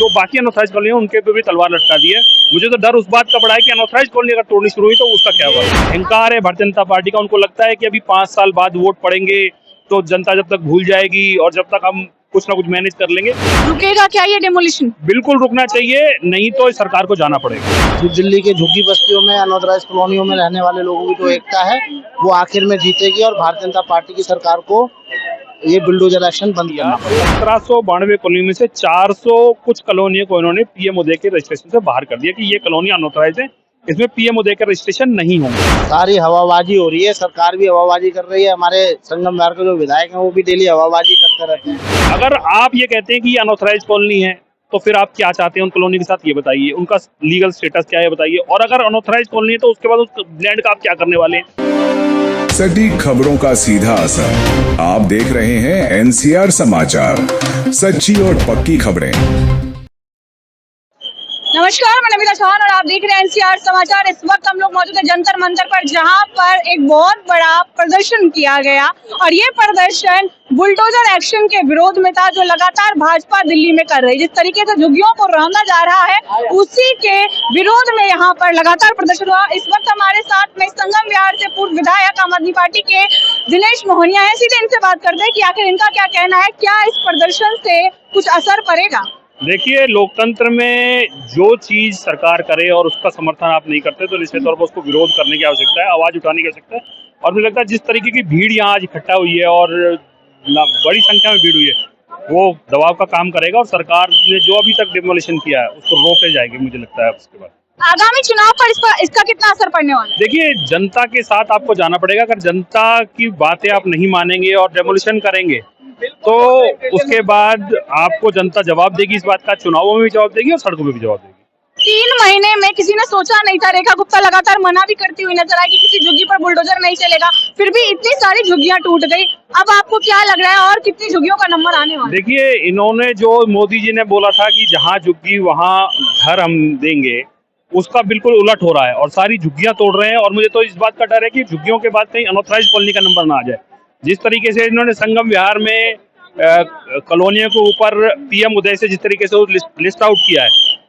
जो बाकी unauthorized colony है उनके पे भी तलवार लटका दी है। मुझे तो डर उस बात का बड़ा है कि अनऑथराइज कॉलोनी अगर तोड़नी शुरू हुई तो उसका क्या होगा। अहंकार है भारतीय जनता पार्टी का, उनको लगता है कि अभी 5 साल बाद वोट पड़ेंगे तो जनता जब तक भूल जाएगी और जब तक हम कुछ ना कुछ मैनेज कर लेंगे। रुकेगा क्या ये डेमोलिशन? बिल्कुल रुकना चाहिए, नहीं तो सरकार को जाना पड़ेगा। जो दिल्ली के झुग्गी बस्तियों में अनऑथराइज कॉलोनियों में रहने वाले लोगों की जो एकता है वो आखिर में जीतेगी और भारतीय जनता पार्टी की सरकार को ये बुलडोजर एक्शन बंद करना पड़ेगा। 1792 कॉलोनी में से 400 कुछ कॉलोनियों को इन्होंने पीएम उदय के रजिस्ट्रेशन से बाहर कर दिया कि ये कॉलोनी अनऑथराइज है, इसमें पीएम उदय का रजिस्ट्रेशन नहीं होंगे। सारी हवाबाजी हो रही है, सरकार भी हवाबाजी कर रही है, हमारे संगम विहार के जो विधायक हैं वो भी डेली हवाबाजी करते रहते हैं। अगर आप ये कहते हैं कि ये अनऑथराइज कॉलोनी है तो फिर आप क्या चाहते हैं उन कॉलोनी के साथ, ये बताइए। उनका लीगल स्टेटस क्या है बताइए, और अगर अनऑथराइज कॉलोनी है तो उसके बाद उस लैंड का आप क्या करने वाले हैं। सटीक खबरों का सीधा असर। आप देख रहे हैं एनसीआर समाचार, सच्ची और पक्की खबरें। नमस्कार, मैं नमिता चौहान और आप देख रहे हैं एनसीआर समाचार। इस वक्त हम लोग मौजूद है जंतर मंतर पर, जहां पर एक बहुत बड़ा प्रदर्शन किया गया और ये प्रदर्शन बुलडोजर एक्शन के विरोध में था जो लगातार भाजपा दिल्ली में कर रही है। जिस तरीके से झुग्गियों को रौंदा जा रहा है उसी के विरोध में यहाँ पर लगातार प्रदर्शन हुआ। इस वक्त हमारे साथ में संगम विहार से पूर्व विधायक आम आदमी पार्टी के दिनेश मोहनिया है। सीधे इनसे बात करते हैं कि आखिर इनका क्या कहना है, क्या इस प्रदर्शन से कुछ असर पड़ेगा। देखिए, लोकतंत्र में जो चीज सरकार करे और उसका समर्थन आप नहीं करते तो निश्चित तौर पर उसको विरोध करने की आवश्यकता है, आवाज उठाने की आवश्यकता है। और मुझे लगता है जिस तरीके की भीड़ यहाँ आज इकट्ठा हुई है और बड़ी संख्या में भीड़ हुई है, वो दबाव का काम करेगा और सरकार ने जो अभी तक डिमोलिशन किया है उसको रोके जाएगी, मुझे लगता है। उसके बाद आगामी चुनाव पर इसका कितना असर पड़ने वाला है? देखिए, जनता के साथ आपको जाना पड़ेगा। अगर जनता की बातें आप नहीं मानेंगे और डेमोलिशन करेंगे तो उसके बाद आपको जनता जवाब देगी। इस बात का चुनावों में भी जवाब देगी और सड़कों में भी जवाब देगी। 3 महीने में किसी ने सोचा नहीं था, रेखा गुप्ता लगातार मना भी करती हुई नजर आई कि किसी झुग्गी पर बुलडोजर नहीं चलेगा, फिर भी इतनी सारी झुग्गियां टूट गई। अब आपको क्या लग रहा है और कितनी झुग्गियों का नंबर आने वाला है? देखिए, इन्होंने जो मोदी जी ने बोला था कि जहाँ झुग्गी वहाँ घर हम देंगे, उसका बिल्कुल उलट हो रहा है और सारी झुग्गियां तोड़ रहे हैं। और मुझे तो इस बात का डर है कि झुग्गियों के बाद कहीं अनऑथराइज कॉलोनी का नंबर ना आ जाए। जिस तरीके से इन्होंने संगम विहार में कॉलोनियों के ऊपर पीएम उदय से जिस तरीके से लिस्ट आउट किया है,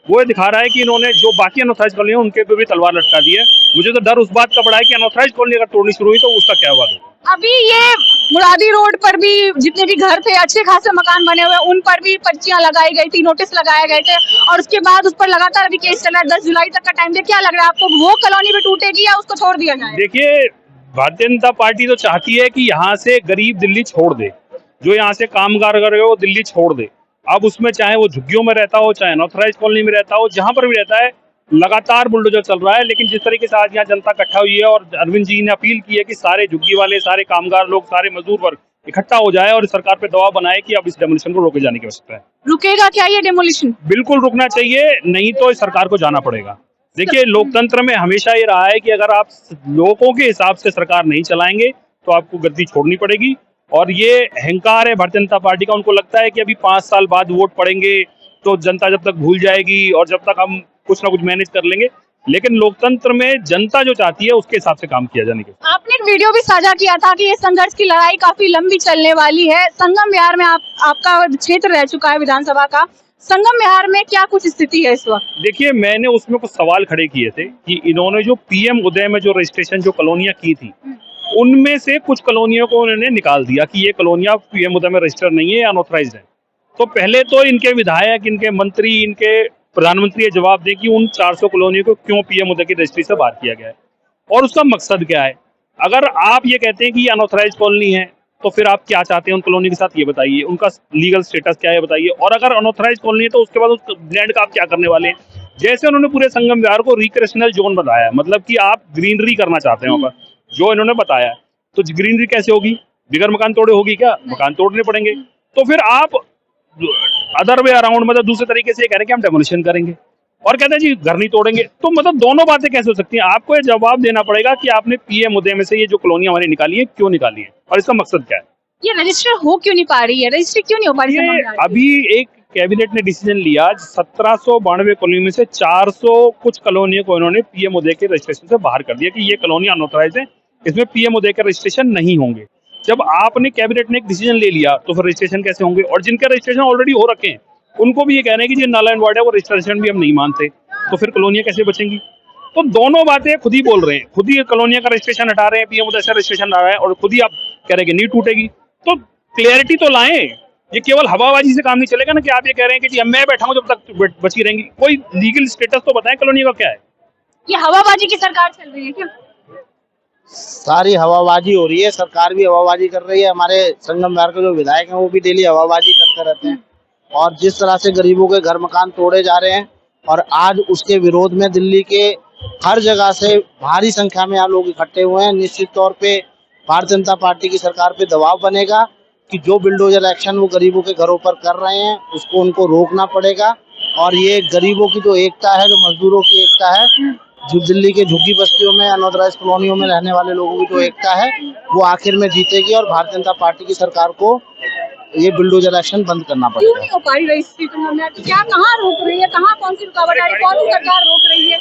वो दिखा रहा है कि इन्होंने जो बाकी अनऑथराइज कॉलोनी है उनके पे भी तलवार लटका दी है। मुझे तो डर उस बात का बड़ा है कि अनऑथराइज कॉलोनी अगर तोड़नी शुरू हुई तो उसका क्या होगा। अभी ये मुरादी रोड पर भी जितने भी घर थे, अच्छे खासे मकान बने हुए, उन पर भी पर्चियां लगाई गई थी, नोटिस लगाए गए थे और उसके बाद उस पर लगातार अभी केस चल रहा है। 10 जुलाई तक का टाइम दे। क्या लग रहा है आपको, वो कॉलोनी भी टूटेगी या उसको छोड़ दिया जाए? देखिए, भारतीय जनता पार्टी तो चाहती है कि यहाँ से गरीब दिल्ली छोड़ दे, जो यहाँ से कामगार कर रहे हो वो दिल्ली छोड़ दे। अब उसमें चाहे वो झुग्गियों में रहता हो, चाहे अनऑथराइज कॉलोनी में रहता हो, जहां पर भी रहता है, लगातार बुलडोजर चल रहा है। लेकिन जिस तरीके से आज यहाँ जनता इकट्ठा हुई है और अरविंद जी ने अपील की है कि सारे झुग्गी वाले, सारे कामगार लोग, सारे मजदूर वर्ग इकट्ठा हो जाए और सरकार पे दबाव बनाए कि अब इस डेमोलिशन को रोके जाने की आवश्यकता है। रुकेगा क्या ये डेमोलिशन? बिल्कुल रुकना चाहिए, नहीं तो सरकार को जाना पड़ेगा। देखिए, लोकतंत्र में हमेशा ये रहा है कि अगर आप लोगों के हिसाब से सरकार नहीं चलाएंगे तो आपको गद्दी छोड़नी पड़ेगी। और ये अहंकार है भारतीय जनता पार्टी का, उनको लगता है कि अभी 5 साल बाद वोट पड़ेंगे तो जनता जब तक भूल जाएगी और जब तक हम कुछ ना कुछ मैनेज कर लेंगे। लेकिन लोकतंत्र में जनता जो चाहती है उसके हिसाब से काम किया जाने के। आपने एक वीडियो भी साझा किया था कि ये संघर्ष की लड़ाई काफी लंबी चलने वाली है। संगम विहार में आपका क्षेत्र रह चुका है विधानसभा का। संगम विहार में क्या कुछ स्थिति है इस वक्त? देखिए, मैंने उसमें कुछ सवाल खड़े किए थे कि इन्होंने जो पीएम उदय में जो रजिस्ट्रेशन जो कॉलोनियां की थी, उनमें से कुछ कॉलोनियों को उन्होंने निकाल दिया कि ये कॉलोनियां पीएम उदय में रजिस्टर नहीं है, अनऑथराइज्ड है। तो पहले तो इनके विधायक, इनके मंत्री, इनके प्रधानमंत्री ये जवाब दें कि उन 400 कॉलोनियों को क्यों पीएम उदय की रजिस्ट्री से बाहर किया गया है और उसका मकसद क्या है। अगर आप ये कहते हैं कि ये अनऑथराइज कॉलोनी है तो फिर आप क्या चाहते हैं उन कॉलोनी के साथ, ये बताइए। उनका लीगल स्टेटस क्या है बताइए, और अगर अनऑथराइज कॉलोनी है तो उसके बाद उस लैंड का आप क्या करने वाले हैं। जैसे उन्होंने पूरे संगम विहार को रिक्रिएशनल जोन बताया, मतलब कि आप ग्रीनरी करना चाहते हैं वहाँ पर, जो इन्होंने बताया, तो ग्रीनरी कैसे होगी? बिगर मकान तोड़े होगी क्या? मकान तोड़ने पड़ेंगे। तो फिर आप अदर वे अराउंड, मतलब दूसरे तरीके से ये कह रहे हैं कि हम डेमोलिशन करेंगे और कहते हैं जी घर नहीं तोड़ेंगे। तो मतलब दोनों बातें कैसे हो सकती हैं? आपको ये जवाब देना पड़ेगा कि आपने पीएम उदय में से ये जो कॉलोनी हमारी निकाली है, क्यों निकाली है और इसका मकसद क्या है। ये रजिस्टर हो क्यों नहीं पा रही है? रजिस्ट्री क्यों नहीं हो पा रही है? अभी एक कैबिनेट ने डिसीजन लिया, 1792 कॉलोनी में से 400 कुछ कॉलोनियों को इन्होंने पीएम उदय के रजिस्ट्रेशन से बाहर कर दिया कि ये कॉलोनी अनऑथराइज है, इसमें पीएम उदय के रजिस्ट्रेशन नहीं होंगे। जब आपने कैबिनेट ने एक डिसीजन ले लिया तो फिर रजिस्ट्रेशन कैसे होंगे? और जिनके रजिस्ट्रेशन ऑलरेडी हो रखे हैं उनको भी ये कह रहे हैं कि ये नल एंड वॉइड है, वो रजिस्ट्रेशन भी हम नहीं मानते, तो फिर कॉलोनियां कैसे बचेंगी? तो दोनों बातें खुद ही बोल रहे हैं, खुद ही कॉलोनिया का रजिस्ट्रेशन हटा रहे हैं, पीएम उदय से रजिस्ट्रेशन हटा रहे हैं, और खुद ही आप कह रहे हैं कि नहीं टूटेगी। तो क्लियरिटी तो लाएं, ये केवल हवाबाजी से काम नहीं चलेगा ना, कि आप ये कह रहे हैं कि जी मैं बैठा हूं जब तक बची रहेंगी। कोई लीगल स्टेटस तो बताएं कॉलोनी का क्या है। ये हवाबाजी की सरकार चल रही है क्या? सारी हवाबाजी हो रही है, सरकार भी हवाबाजी कर रही है, हमारे संगम विहार के जो विधायक हैं वो भी डेली हवाबाजी करते रहते हैं। और जिस तरह से गरीबों के घर मकान तोड़े जा रहे हैं, और आज उसके विरोध में दिल्ली के हर जगह से भारी संख्या में यहाँ लोग इकट्ठे हुए हैं। निश्चित तौर पे भारतीय जनता पार्टी की सरकार पे दबाव बनेगा कि जो बिल्डोजर एक्शन वो गरीबों के घरों पर कर रहे हैं उसको उनको रोकना पड़ेगा। और ये गरीबों की जो एकता है, जो मजदूरों की एकता है, जो दिल्ली के झुग्गी बस्तियों में अनऑथराइज कॉलोनियों में रहने वाले लोगों की जो एकता है, वो आखिर में जीतेगी और भारतीय जनता पार्टी की सरकार को ये बिल्डोजर एक्शन बंद करना क्यों पड़ेगा। नहीं हो पा रही स्थिति में? क्या कहाँ रोक रही है, कहाँ कौन सी रुकावट आ रही है, कौन सी सरकार रोक रही है?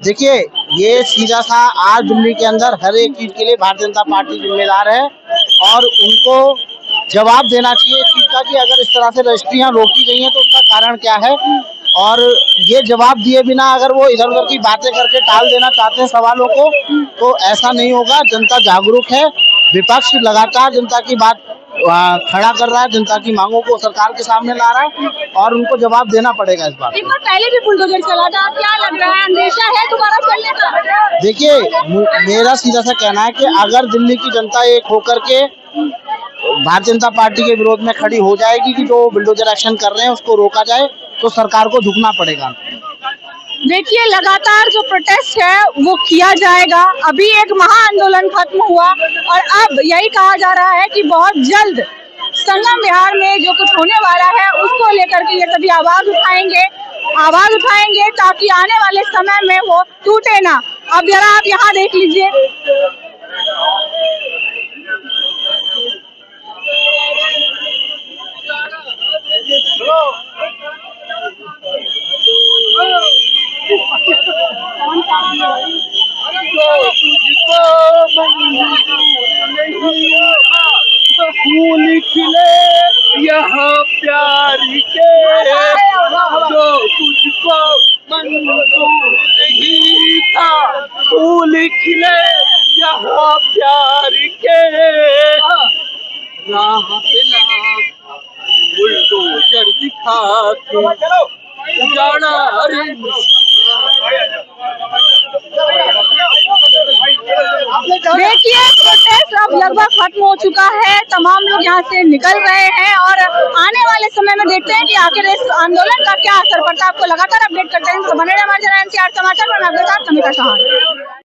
देखिए, ये सीधा सा आज दिल्ली के अंदर हर एक चीज के लिए भारतीय जनता पार्टी जिम्मेदार है, और उनको जवाब देना चाहिए इस चीज का कि अगर इस तरह से रजिस्ट्रियां रोकी गई हैं तो उसका कारण क्या है। और ये जवाब दिए बिना अगर वो इधर उधर की बातें करके टाल देना चाहते हैं सवालों को, तो ऐसा नहीं होगा। जनता जागरूक है, विपक्ष लगातार जनता की बात खड़ा कर रहा है, जनता की मांगों को सरकार के सामने ला रहा है, और उनको जवाब देना पड़ेगा इस बात। एक बार पहले भी बुलडोजर चला था, क्या लग रहा है, अंदेशा है दोबारा चलने का? देखिए, मेरा सीधा सा कहना है कि अगर दिल्ली की जनता एक होकर के भारतीय जनता पार्टी के विरोध में खड़ी हो जाएगी कि जो बिल्डोजर एक्शन कर रहे हैं उसको रोका जाए, तो सरकार को झुकना पड़ेगा। देखिए, लगातार जो प्रोटेस्ट है वो किया जाएगा। अभी एक महाआंदोलन खत्म हुआ और अब यही कहा जा रहा है कि बहुत जल्द संगम विहार में जो कुछ होने वाला है उसको लेकर के ये सभी आवाज उठाएंगे ताकि आने वाले समय में वो टूटे ना। अब जरा आप यहाँ देख लीजिए, फूल खिले यहाँ प्यार के, जो तुझको मंजूर नहीं था, फूल खिले यहाँ प्यार के, राह पे ना बुलडोजर दिखा के उजाड़ा रे। देखिए प्रोटेस्ट अब लगभग खत्म हो चुका है, तमाम लोग यहाँ से निकल रहे हैं और आने वाले समय में देखते हैं कि आखिर इस आंदोलन का क्या असर पड़ता है। आपको लगातार अपडेट करते हैं, तो बने रहिए हमारे चैनल एनसीआर समाचार पर। मैं आपके साथ समिता चौहान।